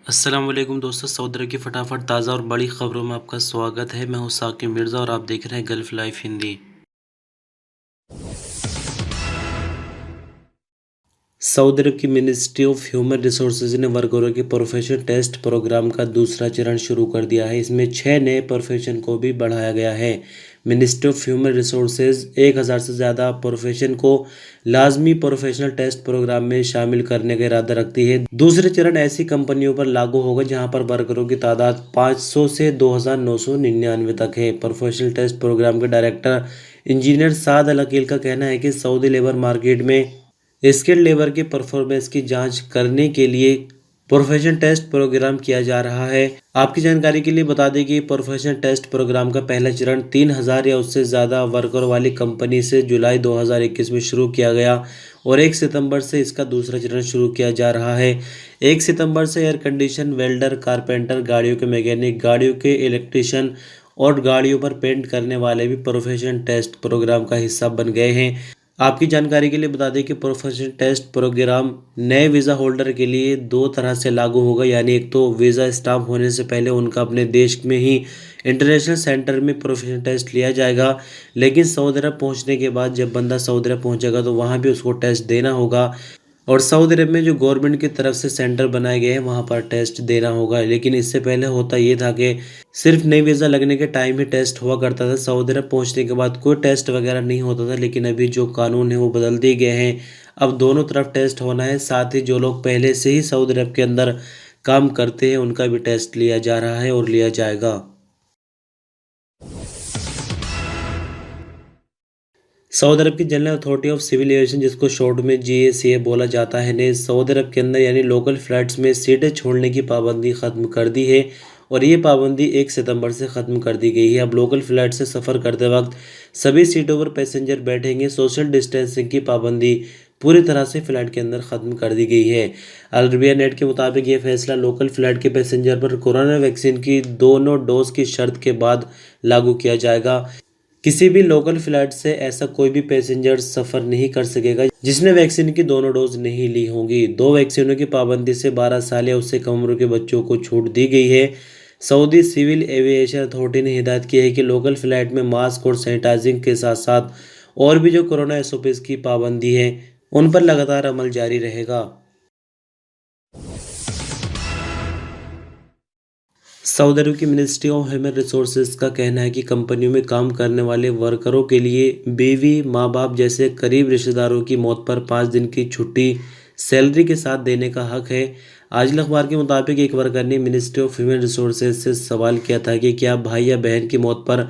अस्सलाम वालेकुम दोस्तों, सऊदी अरब की फटाफट ताज़ा और बड़ी खबरों में आपका स्वागत है। मैं हूं साकिब मिर्ज़ा और आप देख रहे हैं gulf life Hindi. Saudi Arab की मिनिस्ट्री ऑफ ह्यूमन रिसोर्सेज ने वर्करों के प्रोफेशन टेस्ट प्रोग्राम का दूसरा चरण शुरू कर दिया है। इसमें 6 नए प्रोफेशन को भी बढ़ाया गया है। मिनिस्ट्री ऑफ ह्यूमन रिसोर्सेज 1000 से ज़्यादा प्रोफेशन को लाजमी प्रोफेशनल टेस्ट प्रोग्राम में शामिल करने का इरादा रखती है। दूसरे चरण ऐसी कंपनियों पर लागू होगा जहां पर वर्करों की तादाद 500 से 2999 तक है। प्रोफेशनल टेस्ट प्रोग्राम के डायरेक्टर इंजीनियर साद अल अकील का कहना है कि सऊदी लेबर मार्केट में स्किल्ड लेबर की परफॉर्मेंस की जांच करने के लिए प्रोफेशन टेस्ट प्रोग्राम किया जा रहा है। आपकी जानकारी के लिए बता दें कि प्रोफेशन टेस्ट प्रोग्राम का पहला चरण 3000 या उससे ज़्यादा वर्कर वाली कंपनी से जुलाई 2021 में शुरू किया गया और 1 सितंबर से इसका दूसरा चरण शुरू किया जा रहा है। 1 सितंबर से एयर कंडीशन, वेल्डर, कारपेंटर, गाड़ियों के मैकेनिक, गाड़ियों के इलेक्ट्रिशियन और गाड़ियों पर पेंट करने वाले भी प्रोफेशन टेस्ट प्रोग्राम का हिस्सा बन गए हैं। आपकी जानकारी के लिए बता दें कि प्रोफेशनल टेस्ट प्रोग्राम नए वीज़ा होल्डर के लिए दो तरह से लागू होगा, यानी एक तो वीज़ा स्टाम्प होने से पहले उनका अपने देश में ही इंटरनेशनल सेंटर में प्रोफेशनल टेस्ट लिया जाएगा, लेकिन सऊदी अरब पहुंचने के बाद जब बंदा सऊदी अरब पहुंचेगा तो वहां भी उसको टेस्ट देना होगा और सऊदी अरब में जो गवर्नमेंट की तरफ से सेंटर बनाए गए हैं वहाँ पर टेस्ट देना होगा। लेकिन इससे पहले होता ये था कि सिर्फ नई वीज़ा लगने के टाइम ही टेस्ट हुआ करता था, सऊदी अरब पहुँचने के बाद कोई टेस्ट वगैरह नहीं होता था। लेकिन अभी जो कानून है वो बदल दिए गए हैं, अब दोनों तरफ टेस्ट होना है। साथ ही जो लोग पहले से ही सऊदी अरब के अंदर काम करते हैं उनका भी टेस्ट लिया जा रहा है और लिया जाएगा। सऊदी अरब की General Authority of Civil Aviation, जिसको शॉर्ट में जीएसीए बोला जाता है, ने सऊदी अरब के अंदर यानी लोकल फ्लाइट्स में सीटें छोड़ने की पाबंदी ख़त्म कर दी है और ये पाबंदी 1 सितंबर से ख़त्म कर दी गई है। अब लोकल फ्लाइट से सफ़र करते वक्त सभी सीटों पर पैसेंजर बैठेंगे। सोशल डिस्टेंसिंग की पाबंदी पूरी तरह से फ़्लाइट के अंदर ख़त्म कर दी गई है। अल अरबिया नेट के मुताबिक ये फैसला लोकल फ़्लाइट के पैसेंजर पर कोरोना वैक्सीन की दोनों डोज की शर्त के बाद लागू किया जाएगा। किसी भी लोकल फ्लाइट से ऐसा कोई भी पैसेंजर सफ़र नहीं कर सकेगा जिसने वैक्सीन की दोनों डोज नहीं ली होंगी। दो वैक्सीनों की पाबंदी से 12 साल या उससे कम उम्र के बच्चों को छूट दी गई है। सऊदी सिविल एविएशन अथॉरिटी ने हिदायत की है कि लोकल फ्लाइट में मास्क और सैनिटाइजिंग के साथ साथ और भी जो कोरोना एसओपीज़ की पाबंदी है उन पर लगातार अमल जारी रहेगा। सऊदी अरब की मिनिस्ट्री ऑफ ह्यूमन रिसोर्सेज का कहना है कि कंपनियों में काम करने वाले वर्करों के लिए बीवी, माँ बाप जैसे करीब रिश्तेदारों की मौत पर 5 दिन की छुट्टी सैलरी के साथ देने का हक है। आज अखबार के मुताबिक एक वर्कर ने मिनिस्ट्री ऑफ ह्यूमन रिसोर्सेज से सवाल किया था कि क्या भाई या बहन की मौत पर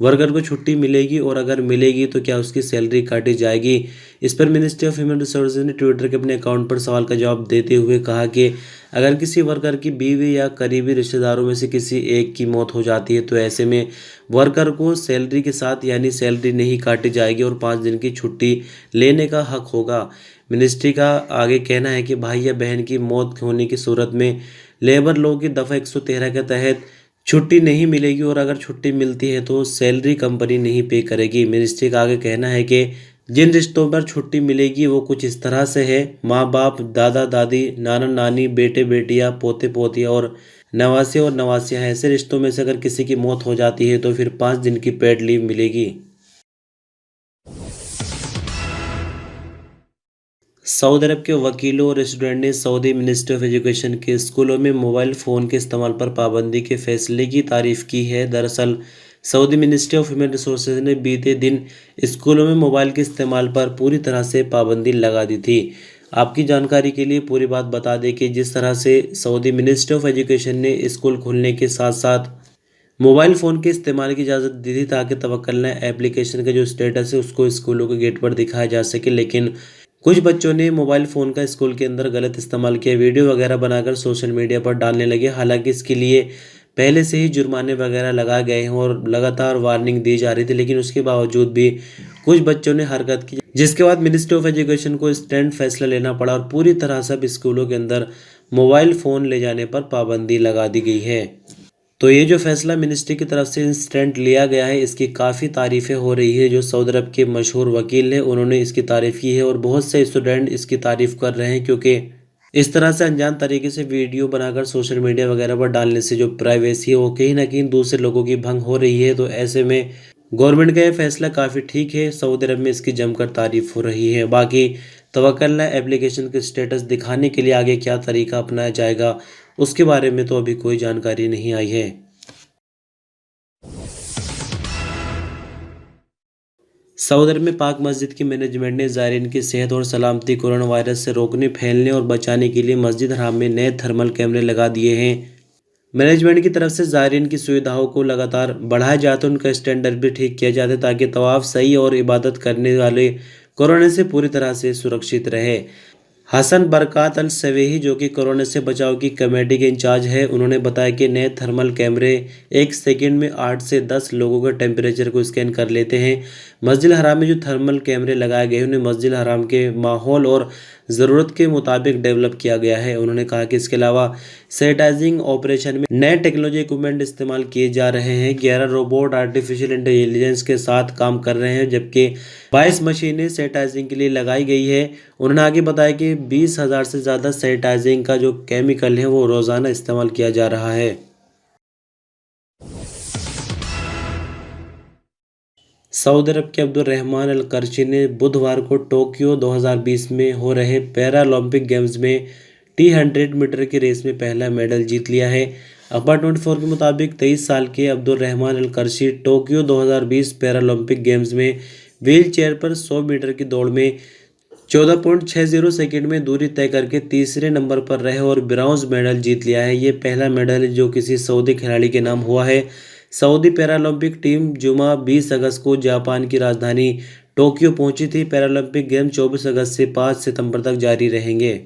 वर्कर को छुट्टी मिलेगी और अगर मिलेगी तो क्या उसकी सैलरी काटी जाएगी। इस पर मिनिस्ट्री ऑफ ह्यूमन रिसोर्सेज ने ट्विटर के अपने अकाउंट पर सवाल का जवाब देते हुए कहा कि अगर किसी वर्कर की बीवी या करीबी रिश्तेदारों में से किसी एक की मौत हो जाती है तो ऐसे में वर्कर को सैलरी के साथ यानी सैलरी नहीं काटी जाएगी और 5 दिन की छुट्टी लेने का हक होगा। मिनिस्ट्री का आगे कहना है कि भाई या बहन की मौत होने की सूरत में लेबर लॉ की दफ़ा 113 के तहत छुट्टी नहीं मिलेगी और अगर छुट्टी मिलती है तो सैलरी कंपनी नहीं पे करेगी। मिनिस्ट्री का आगे कहना है कि जिन रिश्तों पर छुट्टी मिलेगी वो कुछ इस तरह से है: माँ बाप, दादा दादी, नाना नानी, बेटे बेटियाँ, पोते पोतियाँ और नवासे और नवासियाँ। ऐसे रिश्तों में से अगर किसी की मौत हो जाती है तो फिर 5 दिन की पेड लीव मिलेगी। सऊदी अरब के वकीलों और स्टूडेंट ने सऊदी मिनिस्ट्री ऑफ एजुकेशन के स्कूलों में मोबाइल फ़ोन के इस्तेमाल पर पाबंदी के फैसले की तारीफ़ की है। दरअसल Saudi ministry of human resources ने बीते दिन स्कूलों में मोबाइल के इस्तेमाल पर पूरी तरह से पाबंदी लगा दी थी। आपकी जानकारी के लिए पूरी बात बता दें कि जिस तरह से सऊदी मिनिस्ट्री ऑफ एजुकेशन ने स्कूल खुलने के साथ साथ मोबाइल फ़ोन के इस्तेमाल की इजाज़त दी थी ताकि तवक्कुल एप्लीकेशन का जो स्टेटस है उसको स्कूलों के गेट पर दिखाया जा सके, लेकिन कुछ बच्चों ने मोबाइल फ़ोन का स्कूल के अंदर गलत इस्तेमाल किया, वीडियो वगैरह बनाकर सोशल मीडिया पर डालने लगे। हालांकि इसके लिए पहले से ही जुर्माने वगैरह लगाए गए हैं और लगातार वार्निंग दी जा रही थी, लेकिन उसके बावजूद भी कुछ बच्चों ने हरकत की, जिसके बाद मिनिस्ट्री ऑफ एजुकेशन को इंस्टेंट फैसला लेना पड़ा और पूरी तरह से अब स्कूलों के अंदर मोबाइल फ़ोन ले जाने पर पाबंदी लगा दी गई है। तो ये जो फैसला मिनिस्ट्री की तरफ से इंस्टेंट लिया गया है इसकी काफ़ी तारीफ़ें हो रही है। जो सऊदी अरब के मशहूर वकील हैं उन्होंने इसकी तारीफ़ की है और बहुत से स्टूडेंट इसकी तारीफ़ कर रहे हैं, क्योंकि इस तरह से अनजान तरीके से वीडियो बनाकर सोशल मीडिया वगैरह पर डालने से जो प्राइवेसी है वो कहीं ना कहीं दूसरे लोगों की भंग हो रही है। तो ऐसे में गवर्नमेंट का ये फैसला काफ़ी ठीक है। सऊदी अरब में इसकी जमकर तारीफ हो रही है। बाकी तवक्कल एप्लीकेशन के स्टेटस दिखाने के लिए आगे क्या तरीका अपनाया जाएगा उसके बारे में तो अभी कोई जानकारी नहीं आई है। सऊदी अरब में पाक मस्जिद की मैनेजमेंट ने ज़ायरीन की सेहत और सलामती कोरोना वायरस से रोकने, फैलने और बचाने के लिए मस्जिद हराम में नए थर्मल कैमरे लगा दिए हैं। मैनेजमेंट की तरफ से ज़ायरीन की सुविधाओं को लगातार बढ़ाया जाता है, उनका स्टैंडर्ड भी ठीक किया जाता है ताकि तवाफ सही और इबादत करने वाले कोरोना से पूरी तरह से सुरक्षित रहे। हसन बरकात अल सवेही जो कि कोरोना से बचाव की कमेटी के इंचार्ज है, उन्होंने बताया कि नए थर्मल कैमरे 1 सेकंड में 8 से 10 लोगों के टेम्परेचर को स्कैन कर लेते हैं। मस्जिद हराम में जो थर्मल कैमरे लगाए गए उन्हें मस्जिद हराम के माहौल और ज़रूरत के मुताबिक डेवलप किया गया है। उन्होंने कहा कि इसके अलावा सैनिटाइजिंग ऑपरेशन में नए टेक्नोलॉजी इक्विपमेंट इस्तेमाल किए जा रहे हैं। 11 रोबोट आर्टिफिशियल इंटेलिजेंस के साथ काम कर रहे हैं जबकि 22 मशीनें सैनिटाइजिंग के लिए लगाई गई है। उन्होंने आगे बताया कि 20,000 से ज़्यादा सैनिटाइजिंग का जो केमिकल है वो रोज़ाना इस्तेमाल किया जा रहा है। सऊदी अरब के अब्दुर्रहमान अल कर्शी ने बुधवार को टोक्यो 2020 में हो रहे पैरालंपिक गेम्स में T100 मीटर की रेस में पहला मेडल जीत लिया है। अखबार 24 के मुताबिक 23 साल के अब्दुर्रहमान अल कर्शी टोक्यो 2020 पैरालंपिक गेम्स में व्हील चेयर पर 100 मीटर की दौड़ में 14.60 सेकंड में दूरी तय करके तीसरे नंबर पर रहे और ब्रॉन्ज मेडल जीत लिया है। ये पहला मेडल है जो किसी सऊदी खिलाड़ी के नाम हुआ है। सऊदी पैरालंपिक टीम जुमा 20 अगस्त को जापान की राजधानी टोक्यो पहुंची थी। पैरालंपिक गेम 24 अगस्त से 5 सितंबर तक जारी रहेंगे।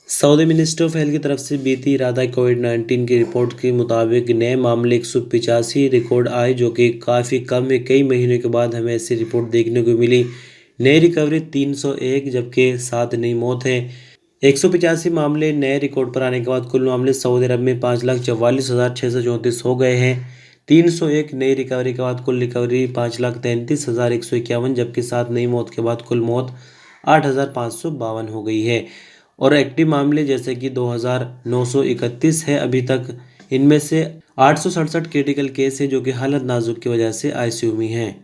सऊदी मिनिस्ट्री ऑफ हेल्थ की तरफ से बीती रात कोविड-19 की रिपोर्ट के मुताबिक नए मामले 185 रिकॉर्ड आए जो कि काफ़ी कम है। कई महीनों के बाद हमें ऐसी रिपोर्ट देखने को मिली। नई रिकवरी 301 जबकि 7 नई मौत है। 185 मामले नए रिकॉर्ड पर आने के बाद कुल मामले सऊदी अरब में 5,44,634 हो गए हैं। 301 नई रिकवरी के बाद कुल रिकवरी 5,33,151 जबकि 7 नई मौत के बाद कुल मौत 8,552 हो गई है। और एक्टिव मामले जैसे कि 2,931 है अभी तक। इनमें से 867 क्रिटिकल केस है जो कि हालत नाजुक की वजह से आईसीयू में हैं।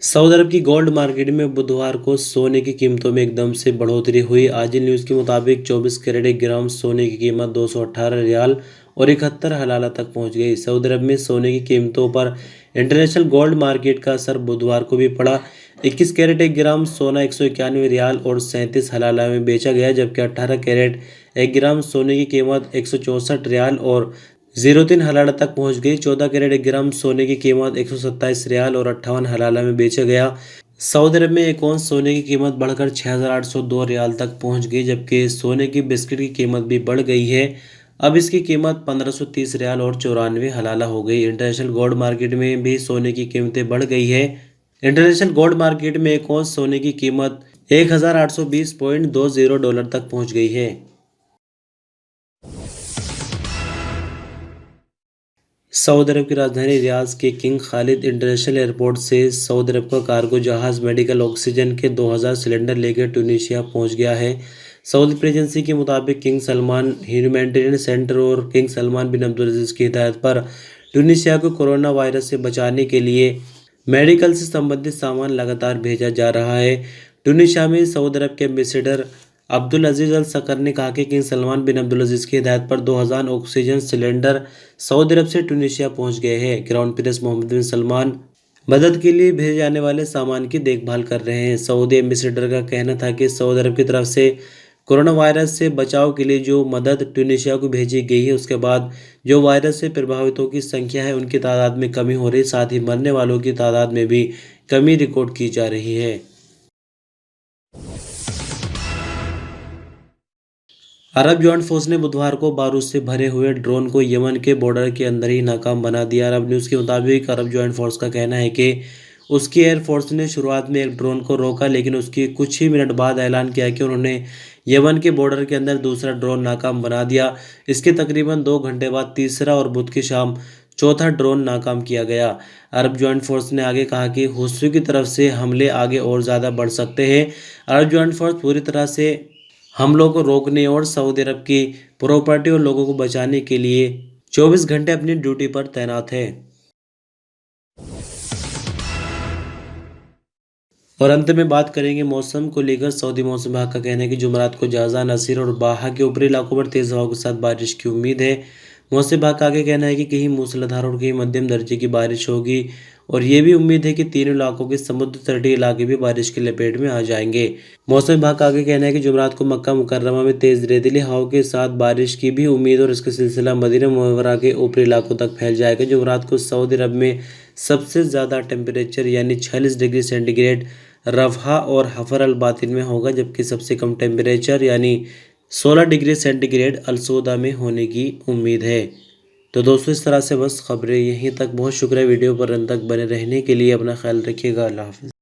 सऊदी अरब की गोल्ड मार्केट में बुधवार को सोने की कीमतों में एकदम से बढ़ोतरी हुई। आज न्यूज़ के मुताबिक 24 कैरेट 1 ग्राम सोने की कीमत 218 रियाल और 71 हलाला तक पहुंच गई। सऊदी अरब में सोने की कीमतों पर इंटरनेशनल गोल्ड मार्केट का असर बुधवार को भी पड़ा। 21 कैरेट 1 ग्राम सोना 191 रियाल और 37 हलाला में बेचा गया जबकि 18 कैरेट 1 ग्राम सोने की कीमत 164 रियाल और 03 हलाला तक पहुंच गई। 14 कैरेट 1 ग्राम सोने की कीमत 127 रियाल और 58 हलाला में बेचा गया। सऊदी अरब में एक औंस सोने की कीमत बढ़कर 6,802 रियाल तक पहुंच गई जबकि सोने की बिस्किट की कीमत भी बढ़ गई है। अब इसकी कीमत 1,530 रियाल और 94 हलाला हो गई। इंटरनेशनल गोल्ड मार्केट में भी सोने की कीमतें बढ़ गई है। इंटरनेशनल गोल्ड मार्केट में एक औंस सोने की कीमत 1,820.20 डॉलर तक पहुंच गई है। सऊदी अरब की राजधानी रियाद के किंग खालिद इंटरनेशनल एयरपोर्ट से सऊदी अरब का कार्गो जहाज़ मेडिकल ऑक्सीजन के 2,000 सिलेंडर लेकर ट्यूनीशिया पहुंच गया है। सऊदी प्रेस एजेंसी के मुताबिक किंग सलमान ह्यूमैनिटेरियन सेंटर और किंग सलमान बिन अब्दुल की हिदायत पर ट्यूनीशिया को कोरोना वायरस से बचाने के लिए मेडिकल से संबंधित सामान लगातार भेजा जा रहा है। ट्यूनीशिया में सऊदी अरब के एम्बेसडर अब्दुल अजीज़ अल सकर ने कहा कि किंग सलमान बिन अब्दुल अजीज़ की हिदायत पर 2,000 ऑक्सीजन सिलेंडर सऊदी अरब से ट्यूनीशिया पहुंच गए हैं। क्राउन प्रिंस मोहम्मद बिन सलमान मदद के लिए भेजे जाने वाले सामान की देखभाल कर रहे हैं। सऊदी एम्बेसडर का कहना था कि सऊदी अरब की तरफ से कोरोना वायरस से बचाव के लिए जो मदद ट्यूनीशिया को भेजी गई है उसके बाद जो वायरस से प्रभावितों की संख्या है उनकी तादाद में कमी हो रही, साथ ही मरने वालों की तादाद में भी कमी रिकॉर्ड की जा रही है। अरब ज्वाइंट फोर्स ने बुधवार को बारूद से भरे हुए ड्रोन को यमन के बॉर्डर के अंदर ही नाकाम बना दिया। अरब न्यूज़ के मुताबिक अरब ज्वाइंट फोर्स का कहना है कि उसकी एयरफोर्स ने शुरुआत में एक ड्रोन को रोका लेकिन उसकी कुछ ही मिनट बाद ऐलान किया कि उन्होंने यमन के बॉर्डर के अंदर दूसरा ड्रोन नाकाम बना दिया। इसके तकरीबन 2 घंटे बाद तीसरा और बुध की शाम चौथा ड्रोन नाकाम किया गया। अरब जॉइंट फोर्स ने आगे कहा कि हूथी की तरफ से हमले आगे और ज़्यादा बढ़ सकते हैं। अरब जॉइंट फोर्स पूरी तरह से हमलों को रोकने और सऊदी अरब की प्रॉपर्टी और लोगों को बचाने के लिए 24 घंटे अपनी ड्यूटी पर तैनात है। और अंत में बात करेंगे मौसम को लेकर। सऊदी मौसम विभाग का कहना है कि जुमेरात को जाजा, नसीर और बाहा के ऊपरी इलाकों पर तेज हवाओं के साथ बारिश की उम्मीद है। मौसम विभाग का आगे कहना है कि कहीं मूसलाधार और कहीं मध्यम दर्जे की बारिश होगी और ये भी उम्मीद है कि तीनों इलाकों के समुद्र तटीय इलाके भी बारिश की लपेट में आ जाएंगे। मौसम विभाग का आगे कहना है कि जुमेरात को मक्का मुकर्रमा में तेज रेतीली हवाओं के साथ बारिश की भी उम्मीद और इसका सिलसिला मदीना मुनव्वरा के ऊपरी इलाकों तक फैल जाएगा। जुमेरात को सऊदी अरब में सबसे ज़्यादा टेम्परेचर यानी 46 डिग्री सेंटीग्रेड रफ़हा और हफर अल बातिन में होगा, जबकि सबसे कम टेम्परेचर यानी 16 डिग्री सेंटीग्रेड अलसौदा में होने की उम्मीद है। तो दोस्तों इस तरह से बस खबरें यहीं तक। बहुत शुक्रिया वीडियो पर अंत तक बने रहने के लिए। अपना ख्याल रखिएगा। अल्लाह हाफ़िज़।